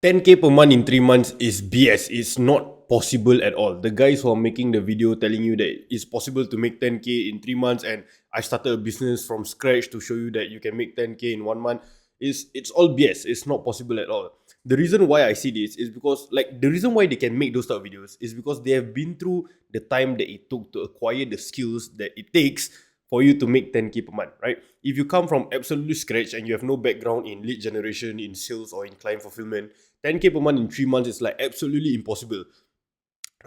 10K per month in 3 months is BS. It's not possible at all. The guys who are making the video telling you that it's possible to make 10K in 3 months and I started a business from scratch to show you that you can make 10K in 1 month is it's all BS. It's not possible at all. The reason why I see this is because like the reason why they can make those type of videos is because they have been through the time that it took to acquire the skills that it takes for you to make 10K per month, right? If you come from absolutely scratch and you have no background in lead generation, in sales, or in client fulfillment, 10K per month in 3 months is like absolutely impossible.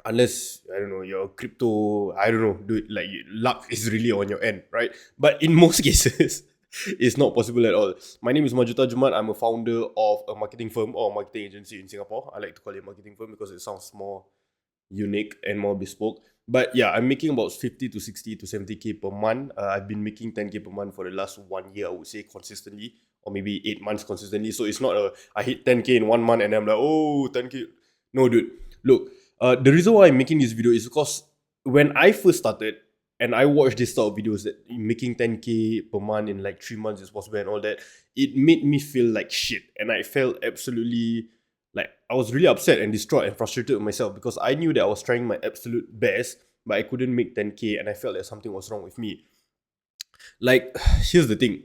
Unless, I don't know, your crypto, I don't know, dude, like luck is really on your end, right? But in most cases, it's not possible at all. My name is Majuta Jumat. I'm a founder of a marketing firm or marketing agency in Singapore. I like to call it marketing firm because it sounds more unique and more bespoke. But yeah, I'm making about 50 to 60 to 70K per month. I've been making 10K per month for the last 1 year, I would say, consistently, or maybe 8 months consistently. So it's not I hit 10K in 1 month and I'm like, oh, 10K. No, dude. Look, the reason why I'm making this video is because when I first started and I watched this sort of videos that making 10K per month in like 3 months is possible and all that, it made me feel like shit. And I felt absolutely like I was really upset and distraught and frustrated with myself because I knew that I was trying my absolute best, but I couldn't make 10K and I felt that something was wrong with me. Like, here's the thing.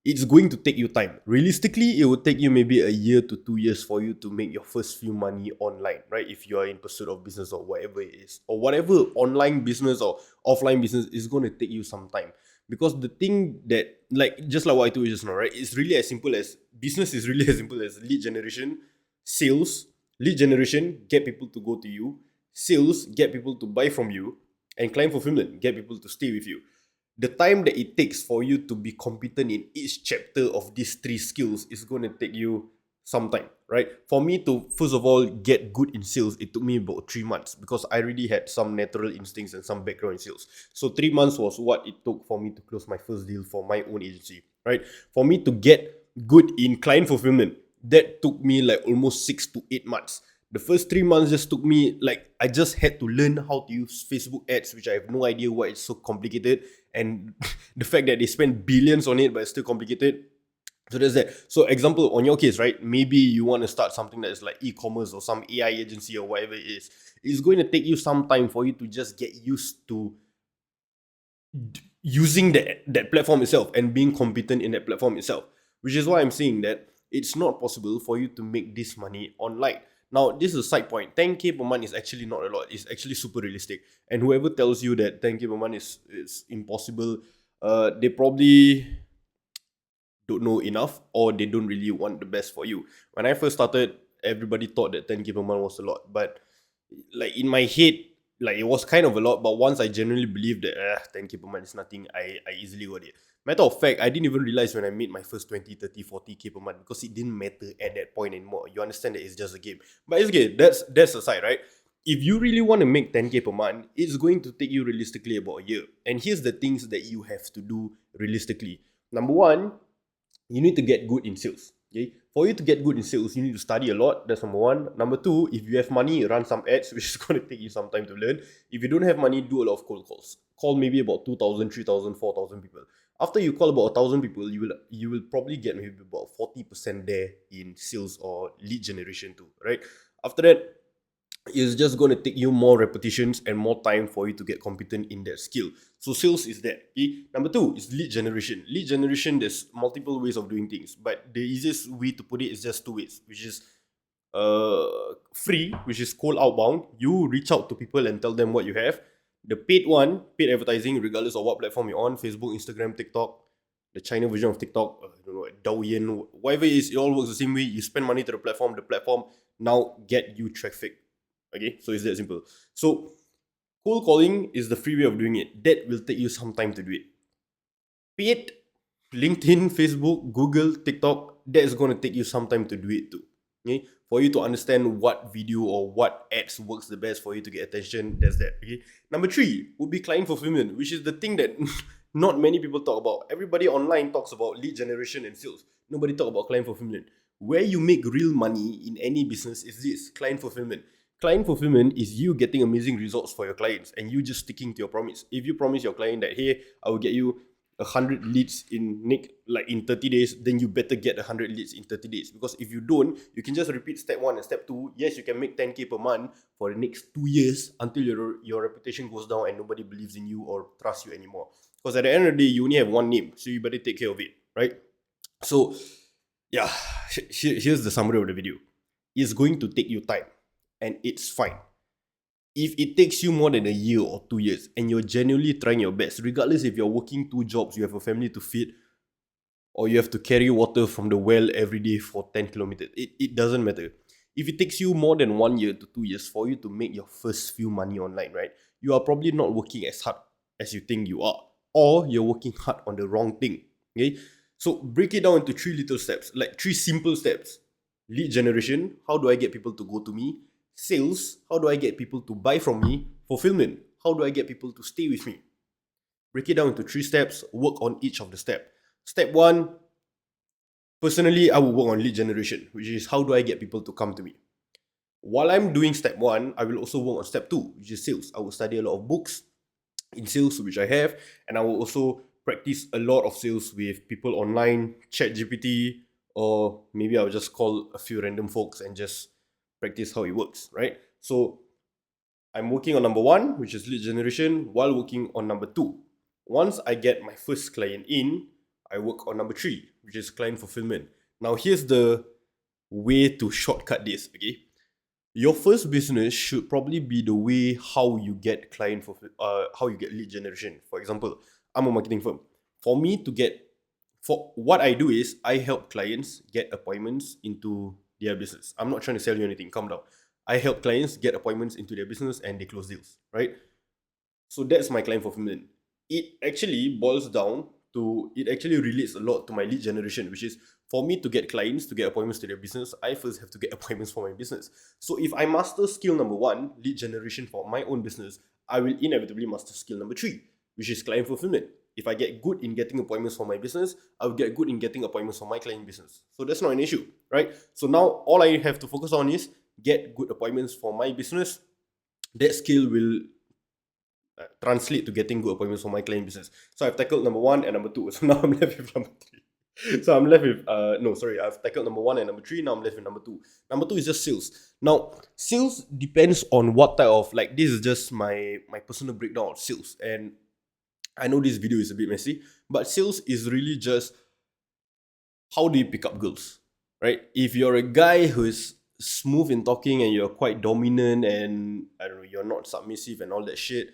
It's going to take you time. Realistically, it will take you maybe a year to 2 years for you to make your first few money online, right? If you are in pursuit of business or whatever it is, or whatever online business or offline business is going to take you some time. Because the thing that, like, just like what I told you just now, right? It's really as simple as business is really as simple as lead generation, sales, lead generation, get people to go to you, sales, get people to buy from you, and client fulfillment, get people to stay with you. The time that it takes for you to be competent in each chapter of these three skills is going to take you some time, right? For me to first of all get good in sales, it took me about 3 months because I already had some natural instincts and some background in sales. So 3 months was what it took for me to close my first deal for my own agency, right? For me to get good in client fulfillment, that took me like almost 6 to 8 months. The first 3 months just took me like I just had to learn how to use Facebook ads, which I have no idea why it's so complicated, and the fact that they spend billions on it but it's still complicated. So there's that. So example on your case, right? Maybe you want to start something that is like e-commerce or some AI agency or whatever it is. It's going to take you some time for you to just get used to using that platform itself and being competent in that platform itself. Which is why I'm saying that it's not possible for you to make this money online. Now, this is a side point. 10K per month is actually not a lot. It's actually super realistic. And whoever tells you that 10K per month is impossible, they probably don't know enough or they don't really want the best for you. When I first started, everybody thought that 10K per month was a lot. But like in my head, like it was kind of a lot. But once I genuinely believed that 10K per month is nothing, I easily got it. Matter of fact, I didn't even realize when I made my first 20, 30, 40K per month because it didn't matter at that point anymore. You understand that it's just a game. But it's okay. That's aside, right? If you really want to make 10K per month, it's going to take you realistically about a year. And here's the things that you have to do realistically. Number one, you need to get good in sales. Okay, for you to get good in sales, you need to study a lot. That's number one. Number two, if you have money, run some ads, which is going to take you some time to learn. If you don't have money, do a lot of cold calls. Call maybe about 2,000, 3,000, 4,000 people. After you call about 1,000 people, you will probably get maybe about 40% there in sales or lead generation too, right? After that, it's just going to take you more repetitions and more time for you to get competent in that skill. So sales is that. Okay? Number two is lead generation. Lead generation, there's multiple ways of doing things, but the easiest way to put it is just two ways, which is free, which is cold outbound. You reach out to people and tell them what you have. The paid one, paid advertising, regardless of what platform you're on, Facebook, Instagram, TikTok, the China version of TikTok, I don't know, Douyin, whatever it is, it all works the same way. You spend money to the platform now get you traffic. Okay, so it's that simple. So cold calling is the free way of doing it. That will take you some time to do it. Paid LinkedIn, Facebook, Google, TikTok, that is going to take you some time to do it too. Okay, for you to understand what video or what ads works the best for you to get attention, that's that. Okay, number three would be client fulfillment, which is the thing that not many people talk about. Everybody online talks about lead generation and sales. Nobody talk about client fulfillment. Where you make real money in any business is this client fulfillment. Client fulfillment is you getting amazing results for your clients and you just sticking to your promise. If you promise your client that, hey, I will get you 100 leads in 30 days, then you better get 100 leads in 30 days. Because if you don't, you can just repeat step 1 and step 2. Yes, you can make 10k per month for the next 2 years until your reputation goes down and nobody believes in you or trusts you anymore. Because at the end of the day, you only have one name, so you better take care of it, right? So yeah, here's the summary of the video. It's going to take you time, and it's fine. If it takes you more than a year or 2 years and you're genuinely trying your best, regardless if you're working 2 jobs, you have a family to feed, or you have to carry water from the well every day for 10 kilometers, it doesn't matter. If it takes you more than 1 year to 2 years for you to make your first few money online, right, you are probably not working as hard as you think you are, or you're working hard on the wrong thing. Okay, so break it down into 3 little steps, like 3 simple steps. Lead generation, how do I get people to go to me? Sales, how do I get people to buy from me? Fulfillment, how do I get people to stay with me? Break it down into 3 steps, work on each of the steps. Step 1, personally, I will work on lead generation, which is how do I get people to come to me? While I'm doing step 1, I will also work on step 2, which is sales. I will study a lot of books in sales, which I have, and I will also practice a lot of sales with people online, ChatGPT, or maybe I'll just call a few random folks and just practice how it works, right? So I'm working on number 1, which is lead generation, while working on number 2. Once I get my first client in, I work on number 3, which is client fulfillment. Now here's the way to shortcut this, okay? Your first business should probably be the way how you get how you get lead generation. For example, I'm a marketing firm. For what I do is I help clients get appointments into their business. I'm not trying to sell you anything. Calm down. I help clients get appointments into their business and they close deals, right? So that's my client fulfillment. It actually relates a lot to my lead generation, which is for me to get clients, to get appointments to their business, I first have to get appointments for my business. So if I master skill number 1, lead generation for my own business, I will inevitably master skill number 3, which is client fulfillment. If I get good in getting appointments for my business, I will get good in getting appointments for my client business. So that's not an issue, right? So now all I have to focus on is get good appointments for my business. That skill will translate to getting good appointments for my client business. So I've tackled number 1 and number 2. So now I'm left with number 3. So I'm left with I've tackled number 1 and number 3. Now I'm left with number 2. Number 2 is just sales. Now sales depends on what type of, like, this is just my personal breakdown of sales, and I know this video is a bit messy, but sales is really just how do you pick up girls, right? If you're a guy who is smooth in talking and you're quite dominant and I don't know, you're not submissive and all that shit,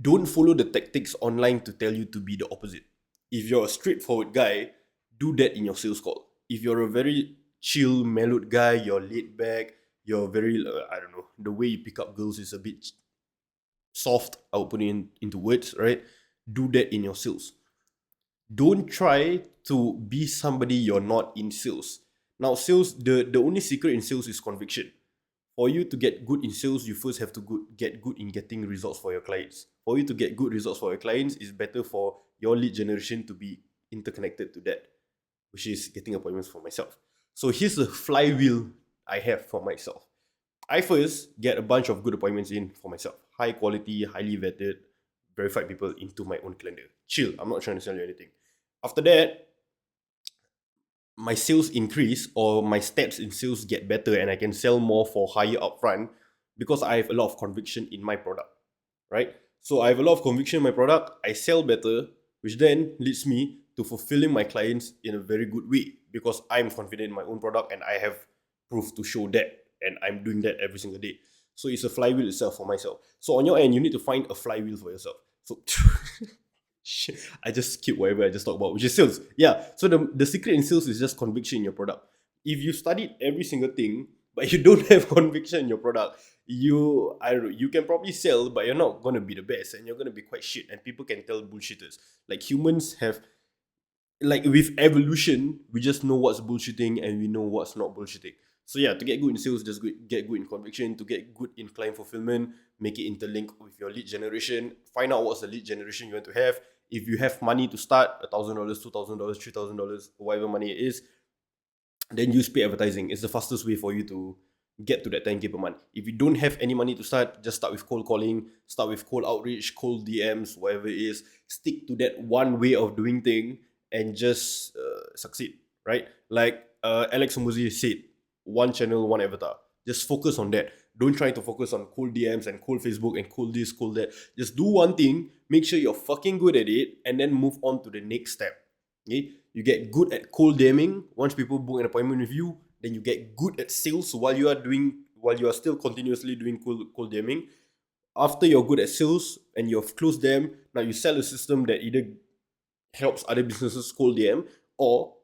don't follow the tactics online to tell you to be the opposite. If you're a straightforward guy, do that in your sales call. If you're a very chill, mellowed guy, you're laid back, you're very, I don't know, the way you pick up girls is a bit soft, I would put it into words, right? Do that in your sales. Don't try to be somebody you're not in sales. Now, sales, the only secret in sales is conviction. For you to get good in sales, you first have to get good in getting results for your clients. For you to get good results for your clients, it's better for your lead generation to be interconnected to that, which is getting appointments for myself. So here's the flywheel I have for myself. I first get a bunch of good appointments in for myself. High quality, highly vetted, verified people into my own calendar. Chill, I'm not trying to sell you anything. After that, my sales increase or my stats in sales get better and I can sell more for higher upfront because I have a lot of conviction in my product, right? So I have a lot of conviction in my product, I sell better, which then leads me to fulfilling my clients in a very good way because I'm confident in my own product and I have proof to show that, and I'm doing that every single day. So it's a flywheel itself for myself. So on your end, you need to find a flywheel for yourself. So shit, I just skip whatever I just talked about, which is sales. Yeah. So the secret in sales is just conviction in your product. If you studied every single thing, but you don't have conviction in your product, you can probably sell, but you're not gonna be the best, and you're gonna be quite shit, and people can tell bullshitters. Like humans have, like with evolution, we just know what's bullshitting and we know what's not bullshitting. So yeah, to get good in sales, just get good in conviction. To get good in client fulfillment, make it interlink with your lead generation. Find out what's the lead generation you want to have. If you have money to start, $1,000, $2,000, $3,000, whatever money it is, then use paid advertising. It's the fastest way for you to get to that 10K per month. If you don't have any money to start, just start with cold calling, start with cold outreach, cold DMs, whatever it is. Stick to that one way of doing thing and just succeed, right? Like Alex Muzi said, one channel, one avatar. Just focus on that. Don't try to focus on cold DMs and cold Facebook and cold this, cold that. Just do one thing, make sure you're fucking good at it, and then move on to the next step. Okay? You get good at cold DMing. Once people book an appointment with you, then you get good at sales while you are still continuously doing cold DMing. After you're good at sales and you've closed them, now you sell a system that either helps other businesses cold DM or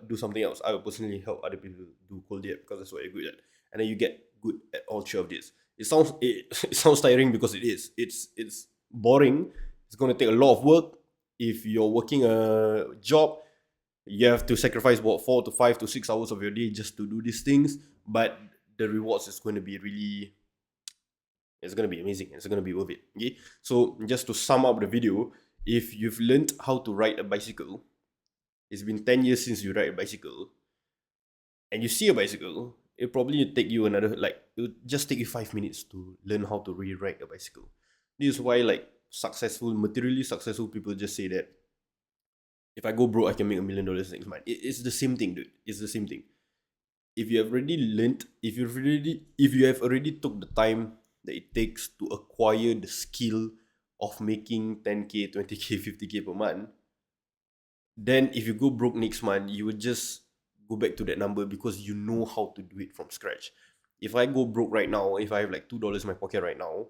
do something else. I will personally help other people do cold DM because that's what you're good at, and then you get good at all three of this. It sounds tiring because it is. It's boring. It's gonna take a lot of work. If you're working a job, you have to sacrifice about 4 to 5 to 6 hours of your day just to do these things. But the rewards is going to be really, it's going to be amazing. It's going to be worth it. Okay. So just to sum up the video, if you've learned how to ride a bicycle, it's been 10 years since you ride a bicycle, and you see a bicycle, it'll probably take you it'll just take you 5 minutes to learn how to ride a bicycle. This is why like materially successful people just say that if I go broke, I can make $1 million next month. It's the same thing, dude. It's the same thing. If you have already learned, if you have already took the time that it takes to acquire the skill of making 10K, 20K, 50K per month, then if you go broke next month, you would just go back to that number because you know how to do it from scratch. If I go broke right now, if I have like $2 in my pocket right now,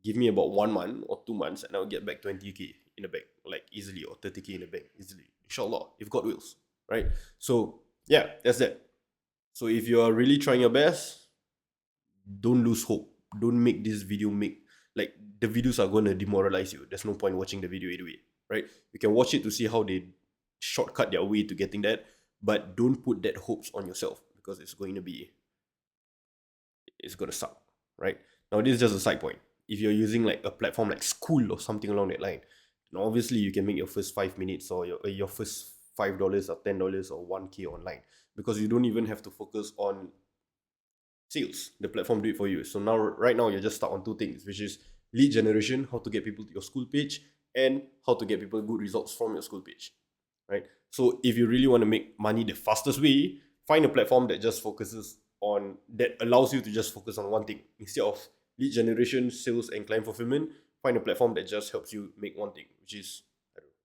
give me about 1 month or 2 months and I'll get back 20K in the bank, like easily, or 30K in the bank, easily. Inshallah, if God wills, right? So yeah, that's that. So if you are really trying your best, don't lose hope. Don't make this video like the videos are going to demoralize you. There's no point watching the video either way, right? You can watch it to see how they shortcut their way to getting that, but don't put that hopes on yourself because it's going to suck, right? Now this is just a side point. If you're using like a platform like School or something along that line, then obviously you can make your first 5 minutes or your first $5 or $10 or 1K online, because you don't even have to focus on sales. The platform do it for you. So now, right now, you're just stuck on 2 things, which is lead generation, how to get people to your school page, and how to get people good results from your school page, right? So if you really want to make money the fastest way, find a platform that just that allows you to just focus on one thing. Instead of lead generation, sales, and client fulfillment, find a platform that just helps you make one thing, which is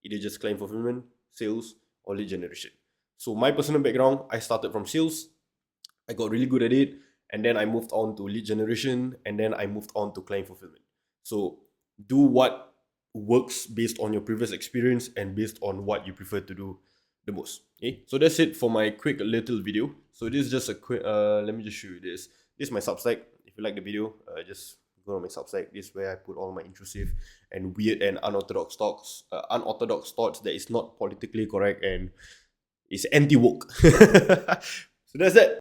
either just client fulfillment, sales, or lead generation. So my personal background, I started from sales. I got really good at it, and then I moved on to lead generation, and then I moved on to client fulfillment. So do what works based on your previous experience and based on what you prefer to do the most. Okay, so that's it for my quick little video. So this is just a quick, let me just show you this. This is my Substack. If you like the video, just go on my Substack. This is where I put all my intrusive and weird and unorthodox thoughts that is not politically correct and is anti-woke. So that's that.